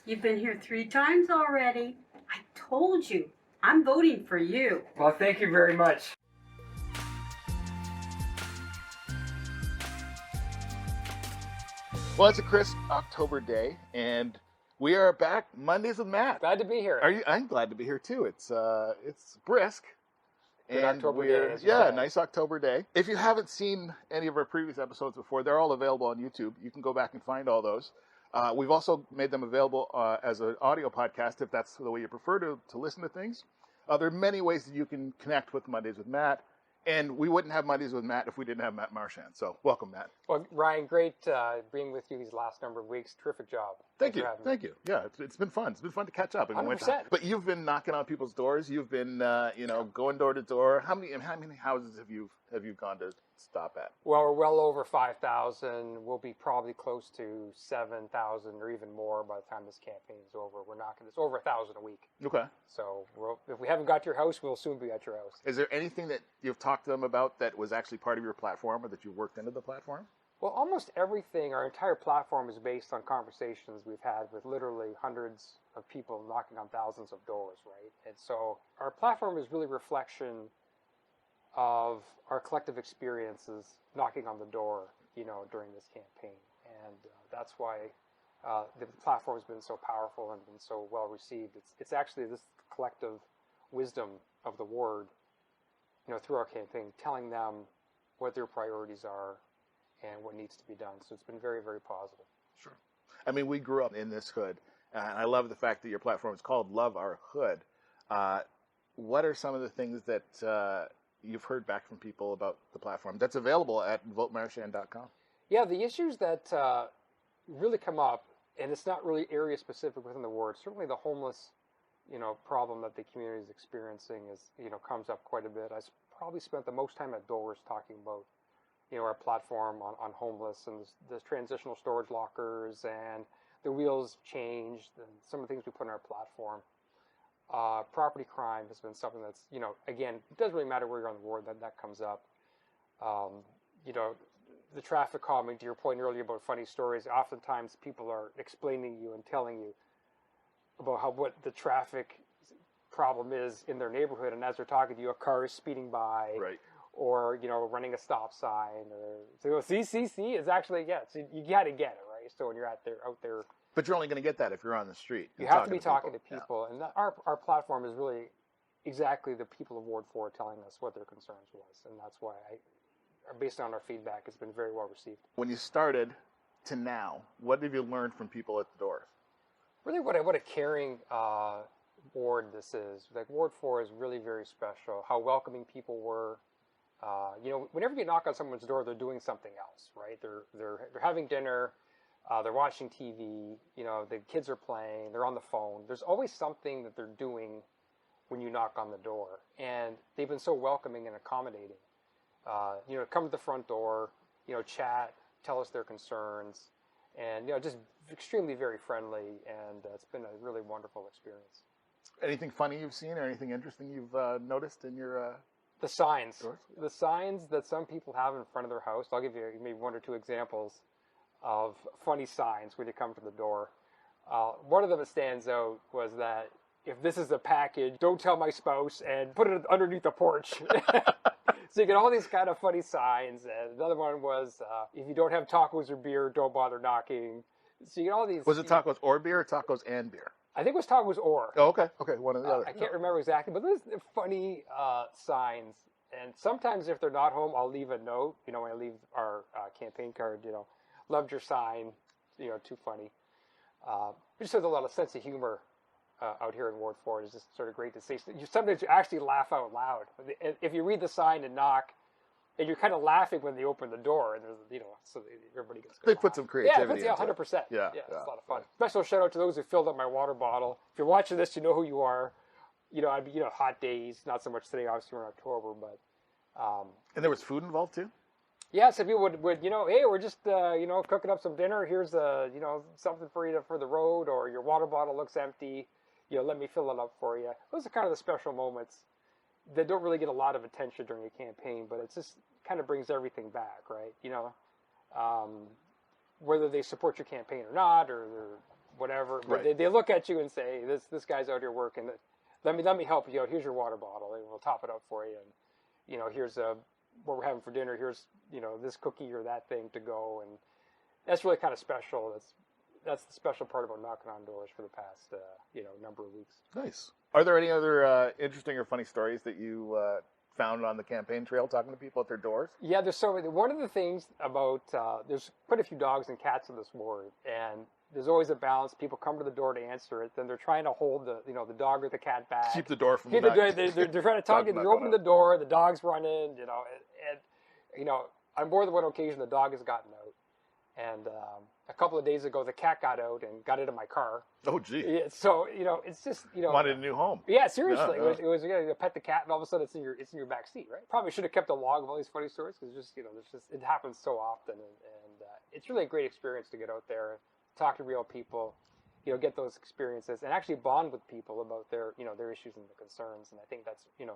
You've been here 3 times already. I told you, I'm voting for you. Well, thank you very much. Well, it's a crisp October day, and we are back Mondays with Matt. Glad to be here. Are you? I'm glad to be here too. It's brisk. Good And October day, as you yeah, said. nice October day. If you haven't seen any of our previous episodes before, they're all available on YouTube. You can go back and find all those. We've also made them available as an audio podcast if that's the way you prefer to listen to things. There are many ways that you can connect with Mondays with Matt. And we wouldn't have Mondays with Matt if we didn't have Matt Marchand. So welcome, Matt. Well, Ryan, great being with you these last number of weeks. Terrific job. Thank you. Yeah, it's been fun. It's been fun to catch up. 100%. But you've been knocking on people's doors. You've been, going door to door. How many houses have you gone to stop at? Well, we're well over 5,000. We'll be probably close to 7,000 or even more by the time this campaign is over. We're knocking this over 1,000 a week. Okay. So if we haven't got to your house, we'll soon be at your house. Is there anything that you've talked to them about that was actually part of your platform or that you worked into the platform? Well, almost everything, our entire platform is based on conversations we've had with literally hundreds of people knocking on thousands of doors, right? And so our platform is really a reflection of our collective experiences knocking on the door, during this campaign. And that's why the platform has been so powerful and been so well received. It's actually this collective wisdom of the ward, through our campaign, telling them what their priorities are and what needs to be done. So it's been very, very positive. Sure. I mean, we grew up in this hood, and I love the fact that your platform is called Love Our Hood. What are some of the things that you've heard back from people about the platform that's available at votemarchand.com? Yeah, the issues that really come up, and it's not really area specific within the ward. Certainly the homeless, problem that the community is experiencing comes up quite a bit. I probably spent the most time at doors talking about, our platform on homeless and the transitional storage lockers and the wheels changed and some of the things we put in our platform. Property crime has been something that's, again, it doesn't really matter where you're on the ward, that comes up. The traffic calming, to your point earlier about funny stories, oftentimes people are explaining you and telling you about what the traffic problem is in their neighborhood, and as they're talking to you, a car is speeding by, right, or running a stop sign, or so see, it's actually so you got to get it right. So when you're out there. But you're only going to get that if you're on the street. You have to be talking to people, yeah. And our platform is really exactly the people of Ward 4 telling us what their concerns was, and that's why based on our feedback, it's been very well received. When you started to now, what have you learned from people at the door? Really, what a caring ward this is. Like Ward 4 is really very special. How welcoming people were. Whenever you knock on someone's door, they're doing something else, right? They're having dinner. They're watching TV, the kids are playing, they're on the phone. There's always something that they're doing when you knock on the door. And they've been so welcoming and accommodating. Come to the front door, chat, tell us their concerns, and, just extremely very friendly. And it's been a really wonderful experience. Anything funny you've seen or anything interesting you've noticed in your... The signs. Doors? The signs that some people have in front of their house. I'll give you maybe one or two examples of funny signs when you come to the door. One of them that stands out was that if this is a package, don't tell my spouse and put it underneath the porch. So you get all these kind of funny signs. And another one was if you don't have tacos or beer, don't bother knocking. So you get all these. Was it tacos or beer or tacos and beer? I think it was tacos or. Oh, okay, one or the other. I can't remember exactly, but there's funny signs. And sometimes if they're not home, I'll leave a note. When I leave our campaign card, loved your sign, too funny. Just has a lot of sense of humor out here in Ward 4. It's just sort of great to see. Sometimes you actually laugh out loud. If you read the sign and knock, and you're kind of laughing when they open the door, and there's, so everybody gets good. They put some creativity into 100%. it. Yeah, it's a lot of fun. Special shout out to those who filled up my water bottle. If you're watching this, you know who you are. I'd be, hot days, not so much today, obviously we're in October, but. And there was food involved too? Yeah, so people would hey, we're just, cooking up some dinner. Here's, something for you for the road, or your water bottle looks empty. Let me fill it up for you. Those are kind of the special moments that don't really get a lot of attention during a campaign, but it just kind of brings everything back, right? Whether they support your campaign or not, or whatever. But Right. they look at you and say, this guy's out here working. Let me help you out. Here's your water bottle, and we'll top it up for you. And here's what we're having for dinner. Here's this cookie or that thing to go, and that's really kind of special. That's the special part about knocking on doors for the past number of weeks. Nice. Are there any other interesting or funny stories that you found on the campaign trail talking to people at their doors? Yeah, there's so many. One of the things about there's quite a few dogs and cats in this ward, and there's always a balance. People come to the door to answer it, then they're trying to hold the dog or the cat back. Keep the door from They're trying to talk you. You're opening the door, the dog's running, and on more than one occasion the dog has gotten out. And a couple of days ago, the cat got out and got into my car. Oh, gee. Yeah, so it's just Wanted a new home. Yeah, seriously, Yeah. It was you pet the cat, and all of a sudden it's in your back seat, right? Probably should have kept a log of all these funny stories because it happens so often, and it's really a great experience to get out there, talk to real people, get those experiences, and actually bond with people about their issues and their concerns, and I think that's been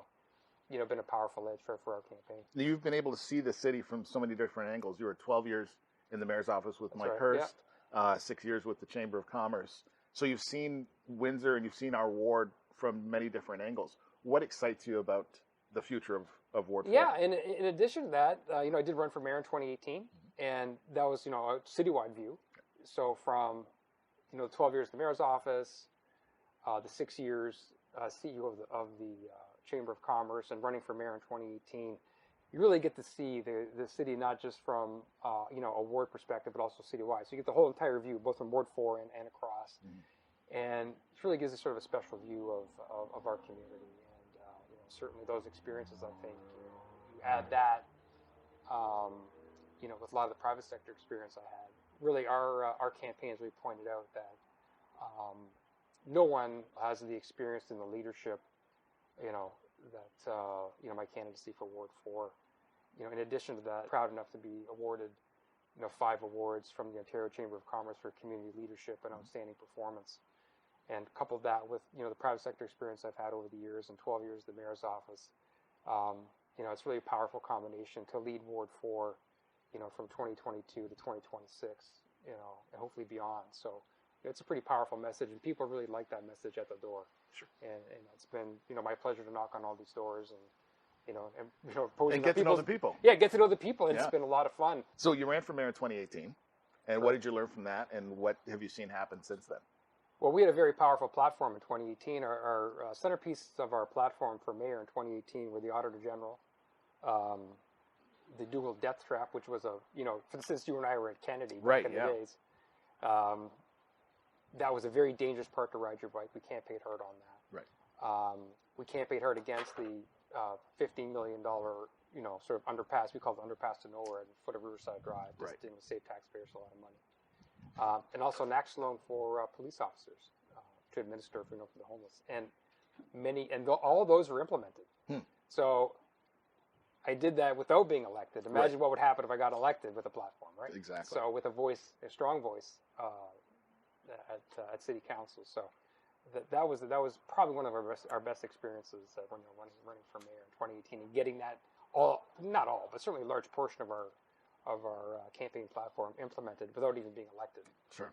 a powerful edge for our campaign. You've been able to see the city from so many different angles. You were 12 years in the mayor's office with Mike right, Hurst, 6 years with the Chamber of Commerce. So you've seen Windsor and you've seen our ward from many different angles. What excites you about the future of Ward 4? Yeah, and in addition to that, I did run for mayor in 2018, and that was a citywide view. So from 12 years in the mayor's office, the 6 years CEO of the Chamber of Commerce, and running for mayor in 2018. You really get to see the city not just from a ward perspective, but also citywide. So you get the whole entire view, both from Ward 4 and across, and it really gives us sort of a special view of our community. And certainly those experiences, I think, you add that, with a lot of the private sector experience I had. Really, our campaigns, we pointed out that no one has the experience in the leadership, that my candidacy for Ward 4. In addition to that, proud enough to be awarded 5 awards from the Ontario Chamber of Commerce for community leadership and outstanding performance, and coupled that with the private sector experience I've had over the years and 12 years at the mayor's office. It's really a powerful combination to lead Ward 4, from 2022 to 2026, and hopefully beyond. So it's a pretty powerful message, and people really like that message at the door. Sure. And it's been my pleasure to knock on all these doors and And get to know the people. Yeah, get to know the people, and Yeah. it's been a lot of fun. So you ran for mayor in 2018, and what did you learn from that, and what have you seen happen since then? Well, we had a very powerful platform in 2018. Our centerpiece of our platform for mayor in 2018 were the Auditor General, the dual death trap, which was since you and I were at Kennedy back in the days, that was a very dangerous part to ride your bike. We campaigned hard on that. Right. We campaigned hard against the $15 million, sort of underpass. We call it the underpass to nowhere at the foot of Riverside Drive. Just Right. didn't save taxpayers a lot of money. And also an axe loan for police officers to administer for the homeless. And all of those were implemented. So I did that without being elected. Imagine what would happen if I got elected with a platform, right? Exactly. So with a strong voice at city council. So that was probably one of our best experiences when running for mayor in 2018, and getting that not all, but certainly a large portion of our campaign platform implemented without even being elected. Sure.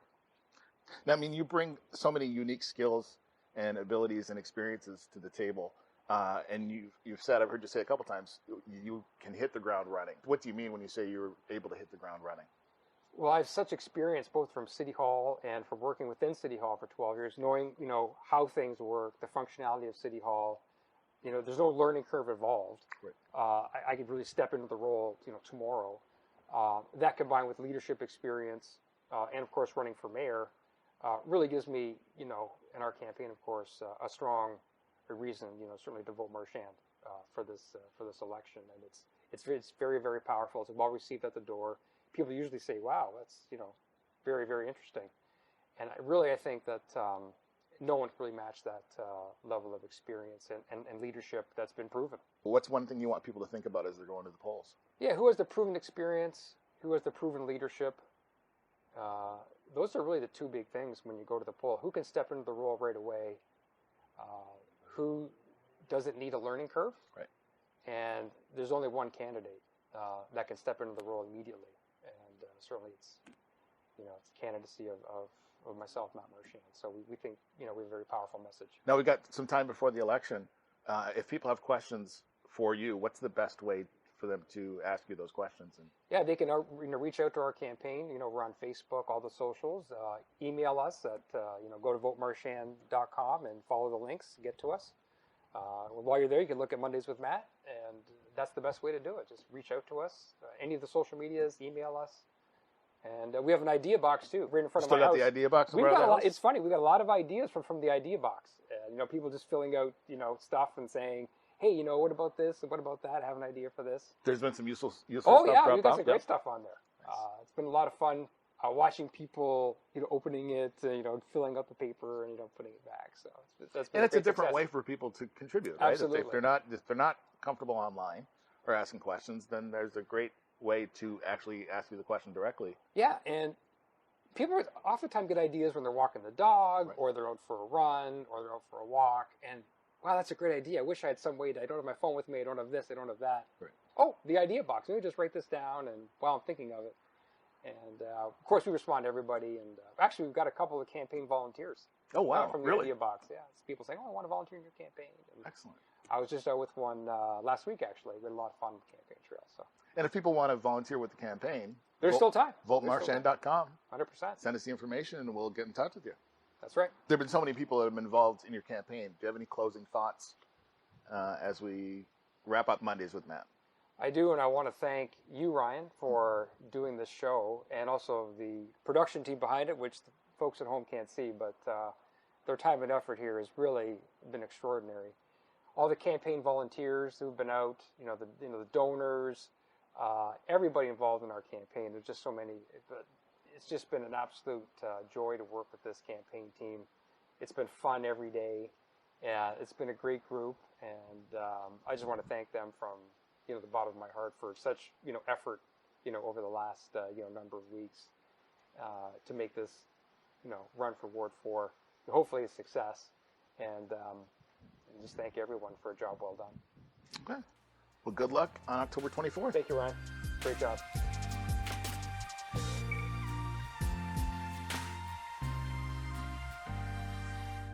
Now, I mean, you bring so many unique skills and abilities and experiences to the table, and you've said, I've heard you say a couple times, you can hit the ground running. What do you mean when you say you're able to hit the ground running? Well, I have such experience both from City Hall and from working within City Hall for 12 years, knowing, how things work, the functionality of City Hall. There's no learning curve involved. Right. I could really step into the role, tomorrow. That combined with leadership experience and, of course, running for mayor really gives me, in our campaign, of course, a strong reason, certainly to vote Marchand for this election. And it's very, very powerful. It's well received at the door. People usually say, wow, that's, very, very interesting. And I think that no one can really match that level of experience and leadership that's been proven. What's one thing you want people to think about as they're going to the polls? Yeah, who has the proven experience? Who has the proven leadership? Those are really the two big things when you go to the poll. Who can step into the role right away? Who doesn't need a learning curve? Right. And there's only one candidate that can step into the role immediately. And certainly it's a candidacy of of myself, Matt Marchand. So we think, we have a very powerful message. Now we've got some time before the election. If people have questions for you, what's the best way for them to ask you those questions? And Yeah, they can reach out to our campaign. We're on Facebook, all the socials. Email us at go to votemarchand.com and follow the links. Get to us. While you're there, you can look at Mondays with Matt, and that's the best way to do it. Just reach out to us. Any of the social medias, email us. And we have an idea box too, right in front of my still got house. the idea box. We've around got the a lot. house? It's funny. We've got a lot of ideas from the idea box. People just filling out stuff and saying, hey, what about this and what about that? I have an idea for this. There's been some useful Oh stuff yeah, dropped we've got off. some great stuff on there. Nice. It's been a lot of fun watching people, opening it, filling out the paper and putting it back. So that's been And it's a great different success. way for people to contribute, right? Absolutely. If they're not comfortable online or asking questions, then there's a great way to actually ask you the question directly. Yeah, and people oftentimes get ideas when they're walking the dog, Right. or they're out for a run, or they're out for a walk, and wow, that's a great idea. I wish I had some way I don't have my phone with me, I don't have this, I don't have that. Right. Oh, the idea box. Let me just write this down, and while I'm thinking of it. And of course, we respond to everybody, and actually, we've got a couple of campaign volunteers. Oh wow, From the really? idea box, yeah. It's people saying, "Oh, I want to volunteer in your campaign." And Excellent. I was just out with one last week. Actually, we had a lot of fun with the campaign trail. So And if people want to volunteer with the campaign, there's still time. votemarchand.com. 100%. Send us the information, and we'll get in touch with you. That's right. There have been so many people that have been involved in your campaign. Do you have any closing thoughts as we wrap up Mondays with Matt? I do, and I want to thank you, Ryan, for doing this show, and also the production team behind it, which the folks at home can't see, but their time and effort here has really been extraordinary. All the campaign volunteers who've been out, the donors, everybody involved in our campaign. There's just so many. It's just been an absolute joy to work with this campaign team. It's been fun every day. It's been a great group, and I just want to thank them from the bottom of my heart for such effort over the last number of weeks to make this run for Ward 4 hopefully a success, and just thank everyone for a job well done. Okay. Well, good luck on October 24th. Thank you, Ryan. Great job.